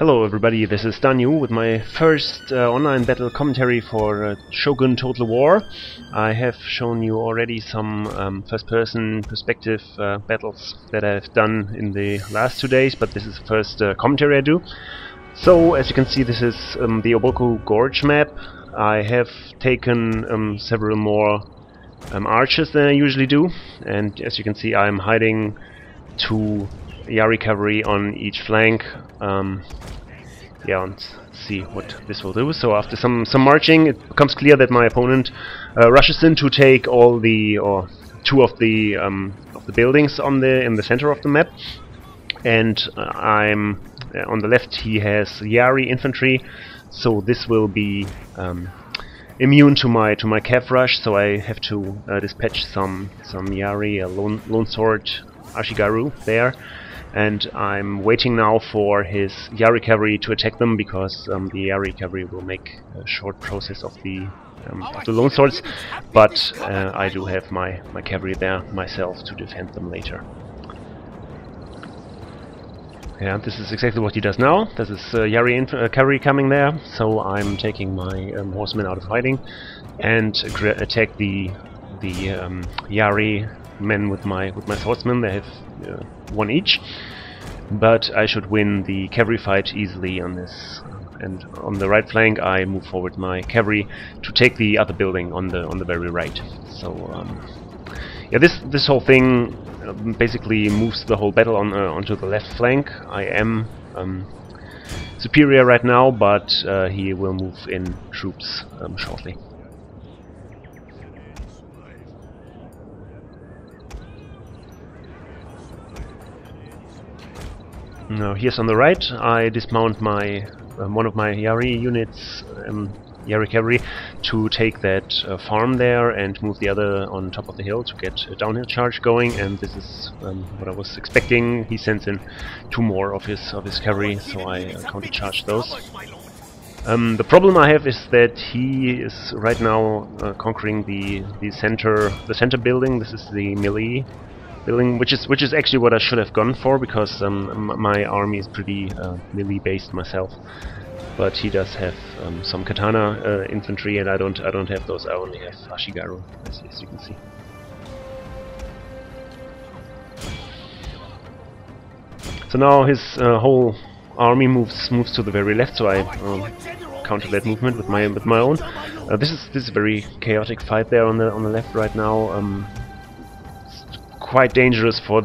Hello everybody, this is Danyu with my first online battle commentary for Shogun Total War. I have shown you already some first-person perspective battles that I've done in the last 2 days, but this is the first commentary I do. So, as you can see, this is the Oboku Gorge map. I have taken several more archers than I usually do, and as you can see I'm hiding 2 Yari cavalry on each flank. Yeah, and see what this will do. So after some marching, it becomes clear that my opponent rushes in to take all the or 2 of the buildings in the center of the map, and I'm on the left. He has Yari infantry, so this will be immune to my cav rush. So I have to dispatch some Yari, a lone sword Ashigaru there. And I'm waiting now for his Yari cavalry to attack them, because the Yari cavalry will make a short process of the lone swords, but I do have my cavalry there myself to defend them later. Yeah, this is exactly what he does now. This is Yari cavalry coming there, so I'm taking my horsemen out of hiding and attack the Yari men with my swordsmen. They have 1 each, but I should win the cavalry fight easily on this. And on the right flank, I move forward my cavalry to take the other building on the very right. So yeah, this whole thing basically moves the whole battle onto the left flank. I am superior right now, but he will move in troops shortly. Now here's on the right, I dismount my one of my Yari units, Yari cavalry, to take that farm there and move the other on top of the hill to get a downhill charge going. And this is what I was expecting. He sends in 2 more of his cavalry, so I counter-charge those. The problem I have is that he is right now conquering the center building. This is the melee building, which is actually what I should have gone for, because my army is pretty melee based myself. But he does have some katana infantry, and I don't have those. I only have Ashigaru, as you can see. So now his whole army moves to the very left, so I counter that movement with my own. This is a very chaotic fight there on the left right now. Quite dangerous for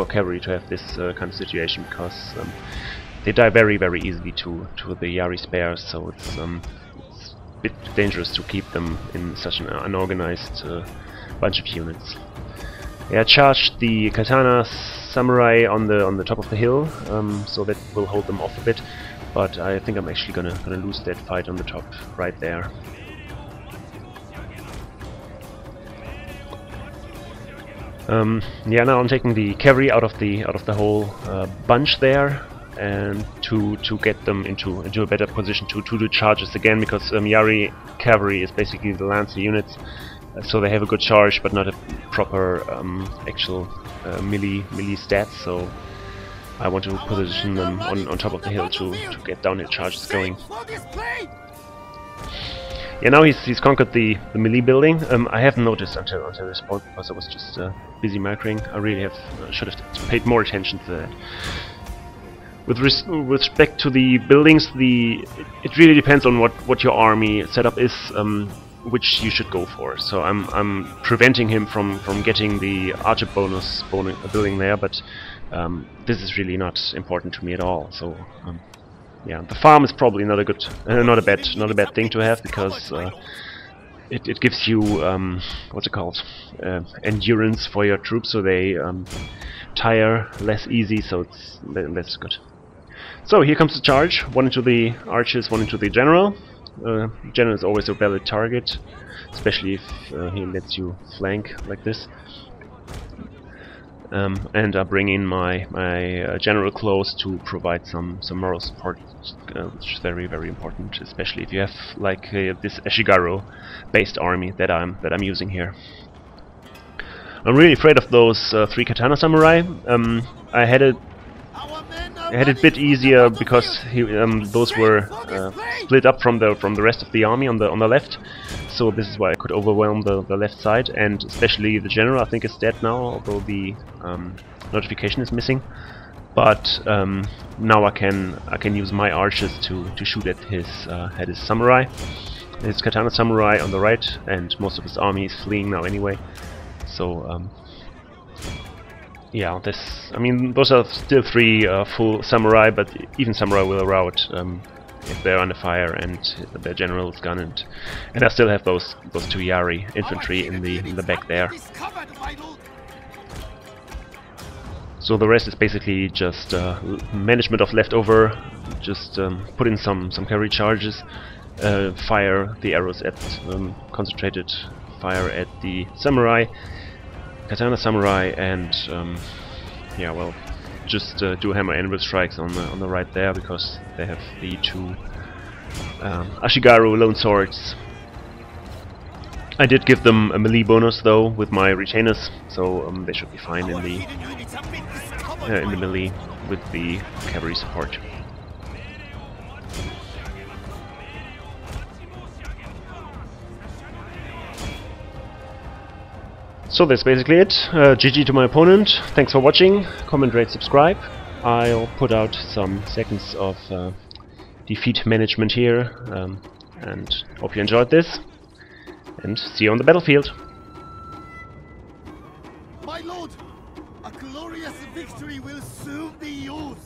cavalry to have this kind of situation, because they die very easily to the Yari spares, so it's a bit dangerous to keep them in such an unorganized bunch of units. Yeah, I charged the katana samurai on the top of the hill, so that will hold them off a bit, but I think I'm actually gonna lose that fight on the top right there. Yeah, now I'm taking the cavalry out of the whole bunch there, and to get them into a better position to do charges again, because Yari cavalry is basically the lancer units, so they have a good charge but not a proper actual melee stats. So I want to position them on top of the hill to get downhill charges going. Yeah, now he's conquered the melee building. I haven't noticed until this point, because I was just busy marking. I really should have paid more attention to that. With respect to the buildings, it really depends on what your army setup is, which you should go for. So I'm preventing him from getting the archer bonus building there, but this is really not important to me at all. So. Yeah, the farm is probably not a bad thing to have, because it gives you what's it called, endurance for your troops, so they tire less easy. So that's good. So here comes the charge. 1 into the archers, 1 into the general. General is always a valid target, especially if he lets you flank like this. And I bring in my general close to provide some moral support, which is very important, especially if you have like this Ashigaru based army that I'm using here. I'm really afraid of those 3 katana samurai. I had a had it a bit easier because those were split up from the rest of the army on the left. So this is why I could overwhelm the left side, and especially the general I think is dead now, although the notification is missing. But now I can use my archers to shoot at his samurai, his katana samurai on the right, and most of his army is fleeing now anyway. So yeah, I mean those are still 3 full samurai, but even samurai will rout if they're under fire and their general is gone, and I still have those 2 Yari infantry in the back there. So the rest is basically just management of leftover, just put in some cavalry charges, fire the arrows at concentrated fire at the samurai, katana samurai, and yeah, well, just do hammer anvil strikes on the right there, because they have the 2 Ashigaru lone swords. I did give them a melee bonus though with my retainers, so they should be fine in the melee with the cavalry support. So that's basically it. GG to my opponent. Thanks for watching. Comment, rate, subscribe. I'll put out some seconds of defeat management here, and hope you enjoyed this. And see you on the battlefield. My lord, a glorious victory will soon be yours.